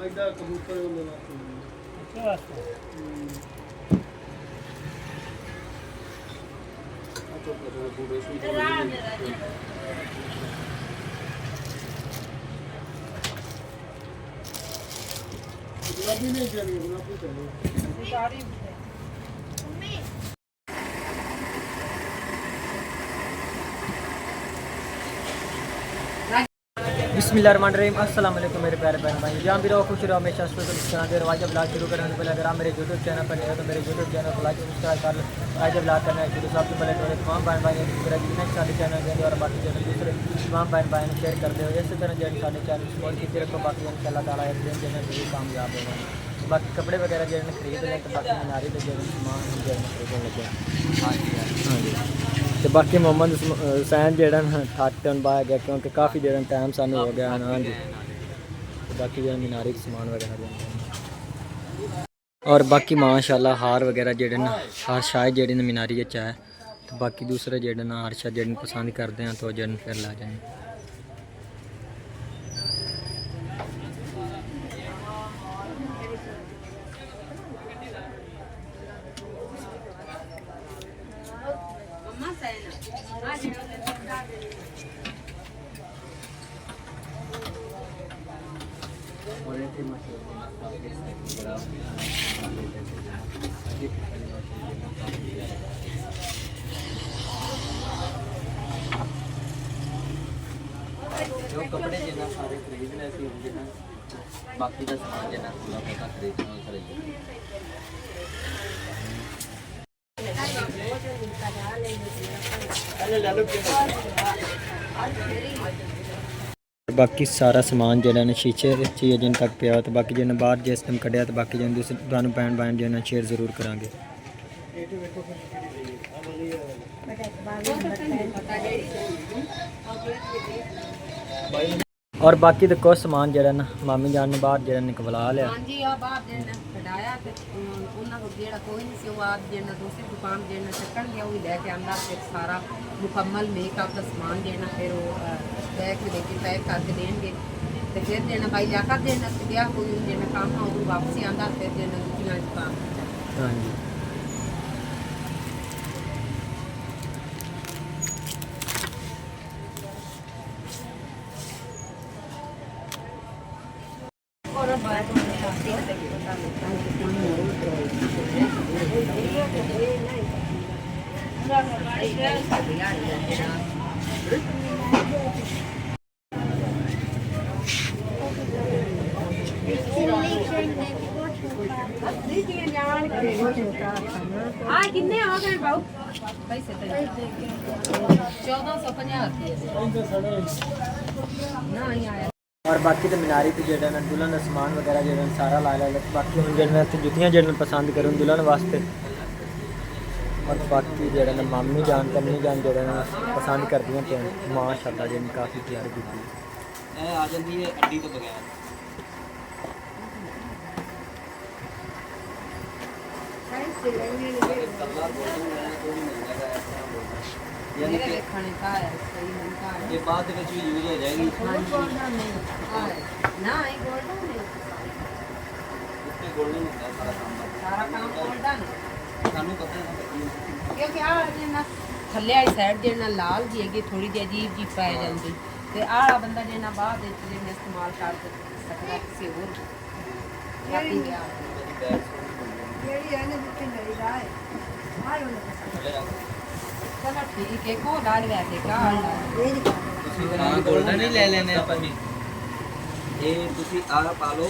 ਐਡਾ ਕਬੂਤਰ ਉਹਦੇ ਵਾਸਤੇ गुलाबी नहीं चाहिए, गुलाबी चाहिए। बिस्मिल्लाहिर्रहमानिर्रहीम, अस्सलाम वालेकुम मेरे प्यारे बहन भाई। जहाँ भी रहो खुश रहो हमेशा इस तरह के रवाज ब्लॉग शुरू करने से पहले अगर आप मेरे यूट्यूब चैनल पर नए हो तो मेरे यूट्यूब चैनल को लाइक सब्सक्राइब कर लो। आज ब्लॉग करना है शुरू सबसे पहले मेरे तमाम बहन भाई ने मेरा नेक्स्ट सारे चैनल के और बाकी चैनल दूसरे तमाम बहन भाई ने शेयर कर दो। इसी तरह जो सारे चैनल सपोर्ट कीते रखो। बाकी इंशाल्लाह ताला एक दिन चैनल जरूर कामयाब होगा। बाकी कपड़े वगैरह जो खरीद लें तो बाकी मीनारी के जो समान जो खरीदने लगे। हाँ जी हाँ जी। तो बाकी मोहम्मद हुसैन जो ठाटन बह गया क्योंकि काफ़ी देर टाइम सानू हो गया हाँ जी। तो बाकी जो मीनारी समान वगैरह और बाकी माशाल्लाह हार वगैरह जो हार शायद जो मीनारी है। तो बाकी दूसरे जो हार शायद जो पसंद करते हैं तो जो फिर ला जाए। जो कपड़े जिन्ना सारे खरीदने से होंगे ना बाकी का सामान जिन्ना पूरा पता खरीदना खरीदना। बाकी सारा सामान जो शीशे चाहिए जिन तक पिया तो बाकी जो बाहर जिस टाइम कढ़िया तो बाकी जो दोनों भैन भाई जो शेयर जरूर करांगे। और बाकी तो कुछ समान जो मामी जान ने बाहर जो निकलवा लिया। सारा मुकम्मल मेकअप का सामान देना फिर वो बैग में लेके पैक करके देंगे तो फिर देना भाई लिया देना ब्याह कोई देना काम हो वापसी आंदा फिर देना दूसरा काम। हाँ जी हाँ कितने हो गए बाबू पैसे 1450 आया। और बाकी तो मीनारी तो जो दुल्हन का समान वगैरह जो सारा ला लिया। बाकी हम जो जुतियाँ जो पसंद करूँ दुल्हन वास्ते और बाकी जो मामी जान कमनी जान जो पसंद कर दी तो माशाल्लाह जो काफ़ी तैयार की आ जाती है अड्डी तो बगैर। ये बाद में यूज हो जाएगी ना गोल्डन सारा काम गोल्डन सानू पता है क्योंकि आ थल्ले वाली साइड जो लाल जी है थोड़ी जी अजीब जी पाई जाती तो आ बंदा जो बाद इस्तेमाल कर सकता किसी और चलो ठीक है को डाल वैसे गोल्डन ही ले लेने ਇਹ ਤੁਸੀਂ ਆਹ ਪਾ ਲਓ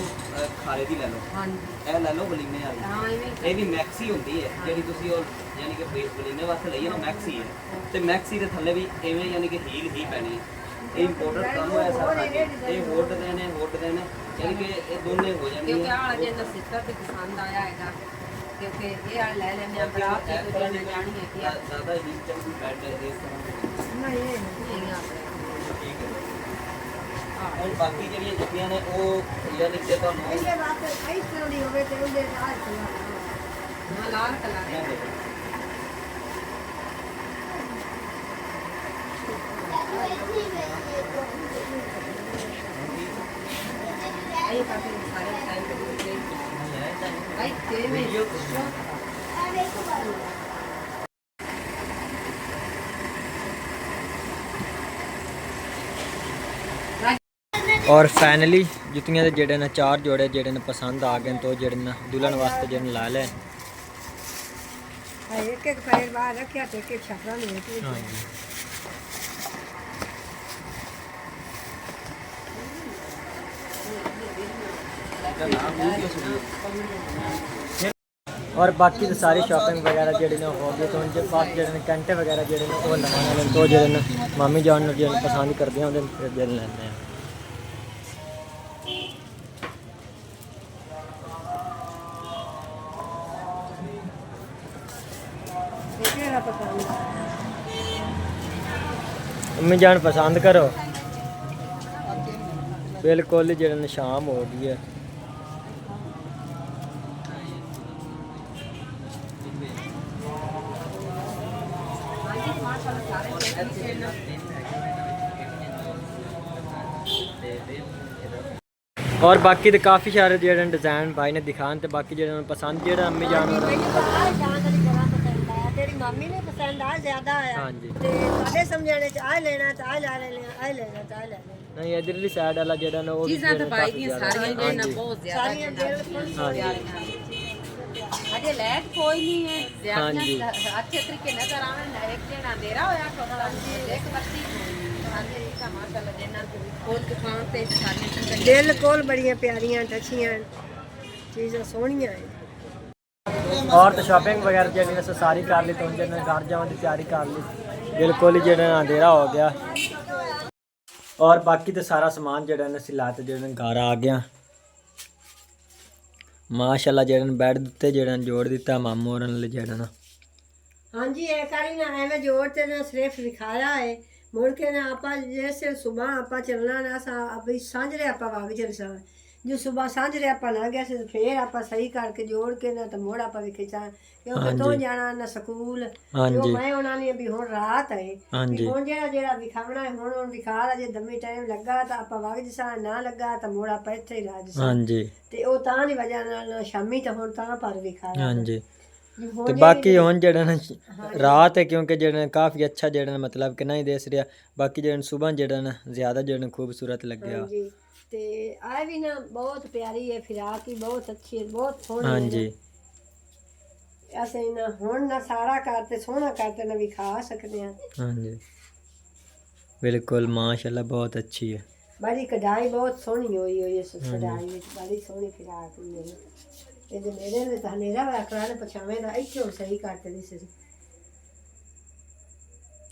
ਖਾਰੇ ਦੀ ਲੈ ਲਓ। ਹਾਂਜੀ ਇਹ ਲੈ ਲਓ ਬਲੀਨੇ ਵਾਲੀ। ਹਾਂ ਇਹ ਵੀ ਮੈਕਸੀ ਹੁੰਦੀ ਹੈ ਜਿਹੜੀ ਤੁਸੀਂ ਉਹ ਯਾਨੀ ਕਿ ਬਲੀਨੇ ਵਾਸਤੇ ਲਈ ਹੈ ਨਾ ਮੈਕਸੀ ਹੈ ਤੇ ਮੈਕਸੀ ਦੇ ਥੱਲੇ ਵੀ ਐਵੇਂ ਯਾਨੀ ਕਿ ਹੀਲ ਹੀ ਪੈਣੀ ਹੈ। ਇਹ ਇੰਪੋਰਟੈਂਟ ਕੰਮ ਹੋਇਆ ਸਾਰਾ ਇਹ ਹੋਟਦੇ ਨੇ ਯਾਨੀ ਕਿ ਇਹ ਦੋਨੇ ਹੋ ਜਾਣਗੇ। ਕਿਉਂਕਿ ਆਹ ਜਿਹੜਾ ਸਿੱਟਾ ਤੇ ਪਸੰਦ ਆਇਆ ਹੈਗਾ क्योंकि ये आ ले लेने आ बड़ा के तो जाने जानी है कि ज्यादा ही चल बैठ है इस तरह नहीं नहीं ठीक है। और बाकी ਜਿਹੜੀਆਂ ਜੁੱਤੀਆਂ ਨੇ ਉਹ ਯਾਨੀ ਕਿ ਤੁਹਾਨੂੰ ਇਹ ਬਾਤ ਹੈ ਇਸ ਤਰ੍ਹਾਂ ਦੀ ਹੋਵੇ ਤੇ ਉਹਦੇ ਨਾਲ ਲਾਲ ਕਲਰ ਹੈ। आइए काफी सारे टाइम पे भाई तेरे में और फाइनली जुतियां दे जेड़े ने 4 जोड़े जेड़े ने पसंद आ गए तो जेड़े ने दुल्हन वास्ते जेड़े ला ले एक एक पैर बाहर रखा तो एक छपरा में हां जी। और बाकी तो सारी शॉपिंग वगैरह जेड़ी ने हो गई तो उनके पास जेड़े ने कंटे वगैरह जेड़े ने वो लगाने वाले तो जेड़े ने मामी जान ने जेड़े पसंद करदे हैं उन्हें फिर जेड़े लेंदे हैं। अम्मी जान पसंद करो बिल्कुल जेड़े ने शाम हो गई है। और बाकी तो काफ़ी सारे जेड़े डिज़ाइन भाई ने दिखान तो बाकी जेड़े पसंद जेड़ा अम्मी जान तेरी मामी ने पसंद आ ज्यादा आया हाँ जी ते सारे समझाने च आ लेना च आ ले लेना आ लेना च आ ले लेना नहीं इधरली साइड वाला जेड़ा ना वो भी चीज़ां तो भाई दी सारियां सारियां ना बहुत ज्यादा सारियां बिल्कुल अरे लैट कोई नहीं है ज्यादा अच्छे तरीके नजर आवे ना एक जना अंधेरा होया थोड़ा एक बत्ती आंधे का माशाल्लाह देना कोल दुकान पे सारियां बिल्कुल बड़ियां प्यारियां अच्छियां चीज़ां सोहणियां है। और तो शॉपिंग वगैरह जेड़ी ने सारी कर ली तो उन जेने घर जाने की तैयारी कर ली बिल्कुल ही जेड़ा अंधेरा हो गया। और बाकी तो सारा सामान जेड़ा ने सिला ते जेड़ा घर आ गया माशाल्लाह जेड़ा ने बेड दिते जेड़ा ने जोड़ दिता मामू होरन ले जेड़ा ना हाँ जी एक बारी ना एवं जोड़ते ना सिर्फ दिखाया है मुड़ के ना आपा जैसे सुबह आपा चलना ना सा अभी सांझरे आपा वाग चल सा जो सुबह सांझरे आपा ना गया से फिर आपा सही करके जोड़ के ना तो मोड़ आपा भी खिंचा क्योंकि तो जाना ना स्कूल जो मैं उन्होंने अभी हुण रात है हुण जेड़ा जेड़ा विखावना है हुण विखा ला जे दमी टाइम लगा तो आपा वाग जसा ना लगा तो मोड़ आपा इत्थे ही रह जसा ते ओ तां दी वजह नाल शामी तो हुण तां पर विखाया हाँ जी तो बाकी हुण जेड़ा ना रात है क्योंकि जेड़ा काफ़ी अच्छा जेड़ा मतलब कि नहीं देस रहा बाकी जेड़ा सुबह जेड़ा ना ज़्यादा जेड़ा खूबसूरत लग गया ते आए भी ना बहुत प्यारी है फिराक ही बहुत अच्छी है बहुत सोहनी हाँ जी ऐसे ना हुण ना सारा करते सोहना करते ना विखा सकते हैं। हाँ जी बिल्कुल माशाल्लाह बहुत अच्छी है बड़ी कढ़ाई बहुत सोहनी हुई है कढ़ाई बड़ी सोहनी फिराक हुई है ये जो मेरे ने तो हनेरा वा कराने पछावे ना इत्थे सही करते दिस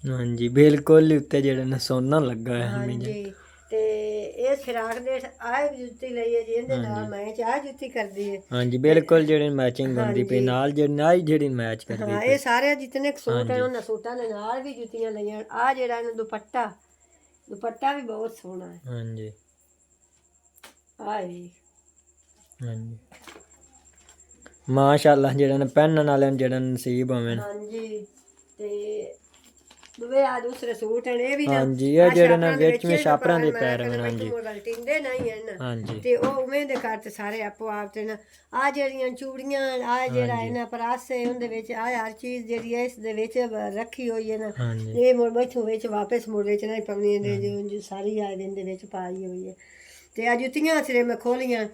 हाँ जी बिल्कुल उत्ते जेड़ा ना सोना लगा है हाँ जी ते ये फिराक दे आए जुत्ती लई है जिंदे नाल मैच आ जुत्ती करदी है हाँ जी बिल्कुल जेड़ी मैचिंग होंदी पे नाल जेड़ी नाई जेड़ी मैच करदी हाँ ये सारे जितने सूट हैं उन सूटां दे नाल भी जुत्तियां लईयां आ जेड़ा इनु दुपट्टा भी बहुत सोहना है। हाँ जी हाँ जी माशाल्लाह जेड़ा ने पहनने वाले जेड़ा नसीब होवे हाँ जी ते दुवे आ दूसरे सूट हैं ये भी ना हाँ जी ये जेड़ा ना विच में छापरां दे पैर में हाँ जी टिंडे नहीं है ना हाँ जी ते ओ उवें दे करते सारे आपो आप ते ना आ जेड़ियां चूड़ियां आ जेड़ा है ना परासे उनदे विच आ हर चीज जेड़ी है इस दे विच रखी हुई है ना ये मुड़ मैथों विच वापस मुड़ विच नहीं पवनी दे जो सारी आ दे विच पाई हुई है ते आ जुत्तियां सिरे में खोलियां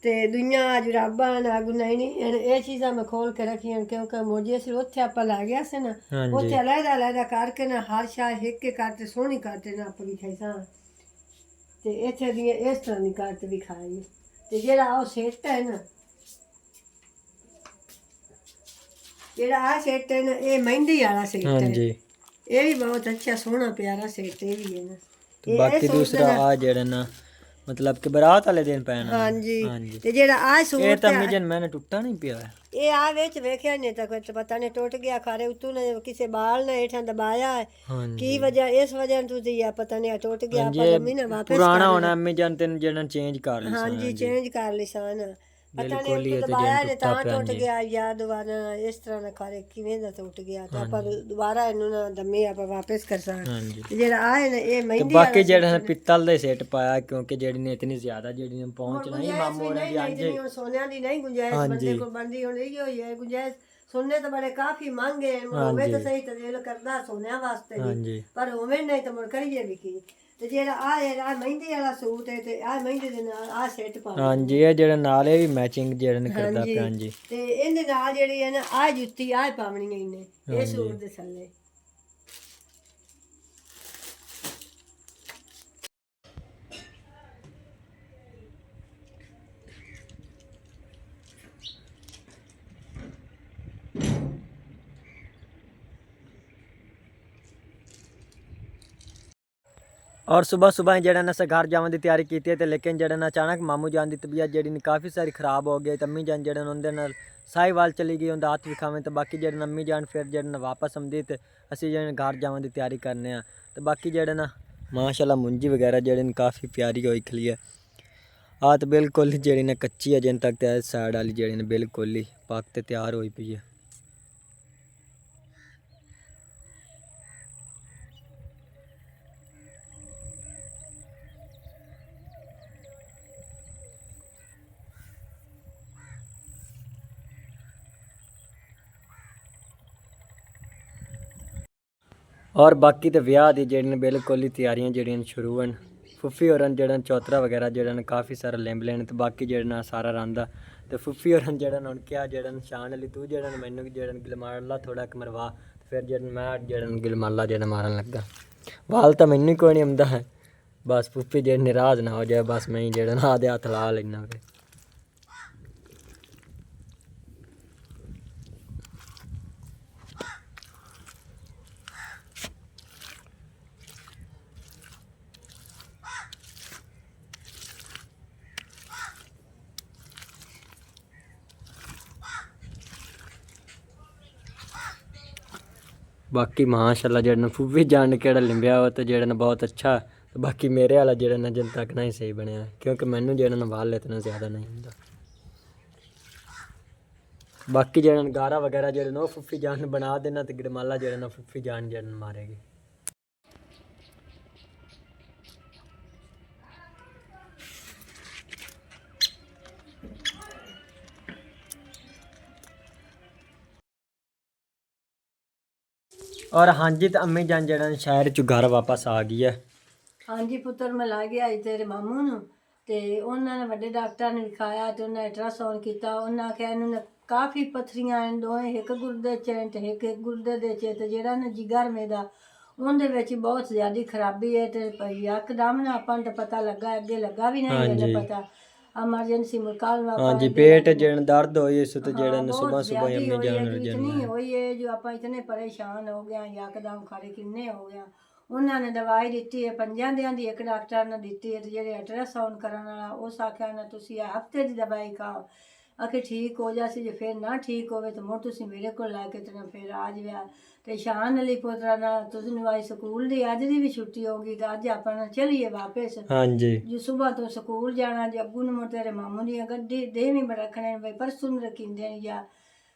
ते दुनिया जुराबां आगू नहीं ये चीज़ां मैं खोल के रखियां क्योंकि मुझे सिर्फ उत्थे आप ला गया से ना उत्थे अलग करके ना हर शाय हिक के करते सोहनी करते ना आप दिखाई सा ते इत्थे दी इस तरह दी करते दिखाई ते जेड़ा ओ सेट है ना जेड़ा आ सेट है ना ये मेहंदी वाला सेट है ये भी बहुत अच्छा सोहना प्यारा सेट ये भी है ना तो बाकी दूसरा आ जेड़ा ना मतलब कि बारात वाले दिन पहना हाँ जी ते जेड़ा आ सूट ये तो मिजन मैंने टूटा नहीं पिया ये आ विच वेख्या नहीं तो कुछ पता नहीं टूट गया खारे उतू ने किसी बाल ने हेठा दबाया है की वजह इस वजह तू दी पता नहीं टूट गया पर मम्मी ने वापस पुराना होना अम्मी जान तेन जेना चेंज कर ली हाँ जी चेंज कर लिसान ਪਤਾ ਨਹੀਂ ਬਿਲਕੁਲ ਹੀ ਉਹ ਇਹ ਤੇ ਦਬਾਇਆ ਜਨ ਨੇ ਟੁੱਟਾ ਤਾਂ ਪਿਆ ਟੁੱਟ ਜੀ। ਗਿਆ ਜਾਂ ਦੁਬਾਰਾ ਇਸ ਤਰ੍ਹਾਂ ਦਾ ਕਰੇ ਕਿਵੇਂ ਦਾ ਟੁੱਟ ਗਿਆ ਤਾਂ ਆਪਾਂ ਦੁਬਾਰਾ ਇਹਨੂੰ ਨਾ ਦਮੇ ਆਪਾਂ ਵਾਪਸ ਕਰ ਸਕਦੇ ਹਾਂਜੀ ਜਿਹੜਾ ਆਏ ਨੇ ਇਹ ਤੇ ਮਹਿੰਦੀ ਬਾਕੀ ਜਿਹੜਾ ਪਿੱਤਲ ਦੇ ਸੈੱਟ ਪਾਇਆ ਕਿਉਂਕਿ ਜਿਹੜੀ ਨੇ ਇਤਨੀ ਜ਼ਿਆਦਾ ਜਿਹੜੀ ਨੇ ਪਹੁੰਚ ਨਹੀਂ ਗੁੰਜਾਇਸ਼ ਮਾਮੂ ਵੀ ਹੋਰਾਂ ਨਹੀਂ ਦੀ ਨਹੀਂ ਅੱਜ ਜਿੰਨੀ ਹੁਣ ਸੋਨਿਆਂ ਦੀ ਨਹੀਂ ਗੁੰਜਾਇਸ਼ ਬੰਦੇ ਕੋਲ ਬੰਦੀ ਹੁਣ ਇਹੀ ਹੋਈ ਹੈ ਗੁੰਜਾਇਸ਼ ਸੋਨੇ ਤਾਂ ਬੜੇ ਕਾਫੀ ਮੰਗੇ ਹੋਵੇ ਤਾਂ ਸਹੀ ਤਾਂ ਦਿਲ ਕਰਦਾ ਸੋਨਿਆਂ ਵਾਸਤੇ ਵੀ ਹਾਂਜੀ ਪਰ ਹੋਵੇ ਨਹੀਂ ਤਾਂ ਮੁੜ ਕਰੀਏ ਵੀ ਕੀ ਤੇ ਜਿਹੜਾ ਆ ਮਹਿੰਦੀ ਵਾਲਾ ਸੂਟ ਹੈ ਤੇ ਆ ਮਹਿੰਦੀ ਦੇ ਨਾਲ ਆ ਸੈੱਟ ਪਾ ਹਾਂਜੀ ਇਹ ਜਿਹੜਾ ਨਾਲ ਇਹ ਵੀ ਮੈਚਿੰਗ ਜਿਹੜਾ ਨੇ ਕਰਦਾ ਪਿਆ ਹਾਂਜੀ ਤੇ ਇਹਦੇ ਨਾਲ ਜਿਹੜੀ ਹੈ ਨਾ ਆ ਜੁੱਤੀ ਆ ਪਾਵਣੀ ਇਹਨੇ ਇਹ ਸੂਟ ਦੇ ਥੱਲੇ और सुबह सुबह जड़ा ना घर जाने की तैयारी की है लेकिन जड़ा ना अचानक मामू जान की तबीयत जी काफ़ी सारी खराब हो गई तो अम्मी जान जड़न उनके नाल साहिवाल चली गई उनका हाथ विखावें तो बाकी जड़न अम्मी जान फिर जड़न वापस आँदी तो असी जड़न घर जाने की तैयारी करने तो बाकी जड़ा ना माशाल्लाह मुंजी वगैरह जड़ी काफ़ी प्यारी होई खली है आ तो बिल्कुल जी ना कच्ची है जिन तक साइड वाली जी बिल्कुल ही पक तो तैयार हुई पई है। और बाकी तो ब्याह की जड़ियाँ बिल्कुल ही तैयारियां जड़ियाँ शुरू हैं फुफी और जड़ा चौतरा वगैरह जड़ा काफ़ी सारा लिंब लेने तो बाकी जड़ा सारा रंदा तो फुफी और जड़ा उन क्या जड़ा शान अली तू जड़ा मैनू जड़ा गिलमाला थोड़ा मरवा फिर जड़ मैं जड़ा गिलमाला जड़ा मारन लगा वाल तो मैनू कोई नहीं आंदा है बस फुफी जड़ नाराज ना हो जाए बस मैं जड़ा ना आधे हथ ला लेना फिर बाकी माशाल्लाह जड़ा फुफी जान केड़ा लिंबिया हो तो जड़ा बहुत अच्छा तो बाकी मेरे वाला जड़ा ना जन तक ना ही सही बनया क्योंकि मैनू जड़ा ना वाल इतना ज़्यादा नहीं होंदा बाकी जड़ा गारा वगैरह जड़ा ना फुफी जान बना देना तो गिरमाला जड़ा ना फुफी जान जड़ा मारेगी। और हाँ जी तो अम्मी जान जड़ा शहर चो घर वापस आ गई है। हाँ जी पुत्र मैं ला गया तेरे मामू नू ते उन्होंने वड्डे डॉक्टर ने दिखाया तो उन्हें अल्ट्रासाउंड किया उन्हें आख्या इन्होंने काफ़ी पत्थरियां दोवें एक गुर्दे च ते एक गुर्दे दे च ते जेड़ा ना जिगर मेरा उनदे विच बहुत ज़्यादा खराबी है तो यकदम ना अपन तो पता लगा अगे लगा भी नहीं पता एमरजेंसी मुकाल हाँ जी पेट जन दर्द होई इस तो जड़ा ने सुबह सुबह अम्मी जान इतनी हुई है जो आप इतने परेशान हो गए यकदम खड़े किन्ने हो गया उन्होंने दवाई दी है 5 दिन की एक डॉक्टर ने दी है जो अल्ट्रासाउंड करने वाला उस आख्या ना तुम हफ्ते की दवाई खाओ आखिर ठीक हो जासी जो फिर ना ठीक हो तो मुड़ तुम मेरे को लैके तो फिर आ जाया तो शान अली पुत्रा ना तुम आई स्कूल की अज की भी छुट्टी होगी तो अज आप चलीए वापस हाँ जी जो सुबह तो स्कूल जाना जो अगू न तेरे मामू दी गड्डी देवी में रखने भाई परसों रखींदे या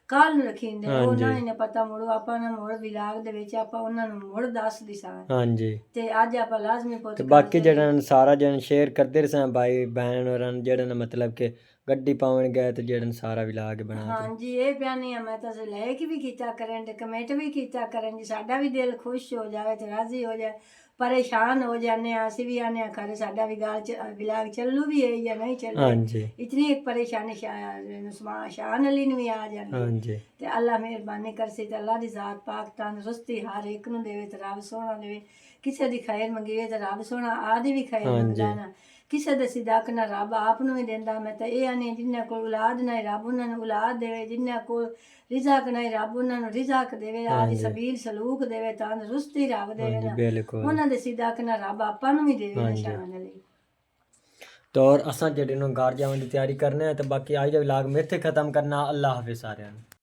कल रखींदे वो ना इन्हें पता मुड़ो आप मुड़ विलाग दे विच आप उन्हां नूं मुड़ दस दिसा हाँ जी ते अज आप लाजमी पुत बाकी जड़ा सारा जन शेयर करते रहे भाई बहन और जड़ा मतलब के गड्डी पावन गए तो जड़न सारा विलाग बना हाँ जी ये प्यानी है मैं तो लाइक भी किया करें कमेंट भी किया करें जी साडा भी दिल खुश हो जाए तो राजी हो जाए परेशान हो जाने असी भी आने खरे साडा भी गाल विलाग चलू भी है या नहीं चलू हाँ जी इतनी एक परेशानी शान अली भी आ जाती हाँ जी ते अल्लाह मेहरबानी कर सी ते अल्लाह दी जात पाक तंदुरुस्ती हर एक नूं देवे ते रब सोहना देवे किसे दी खैर मंगीए ते रब सोहना आदि भी खैर मंगदा ना किसे दे सिदक ना रब आप नूं भी देंदा मैं ते ये आने जिन्ना कोल औलाद नहीं रब उन्हां नूं औलाद देवे जिन्ना कोल रिज़क नहीं रब उन्हां नूं रिज़क देवे आदि सबील सलूक देवे तंदुरुस्ती रब देवे ना बिल्कुल उन्हां दे सिदक ना रब आपां नूं भी देवे निशान अली तो और असां जेडे नु घर जाने की तैयारी करने तो बाकी आज दा व्लॉग मेरे थे खत्म करना अल्लाह हाफिज़ सारिआं नूं।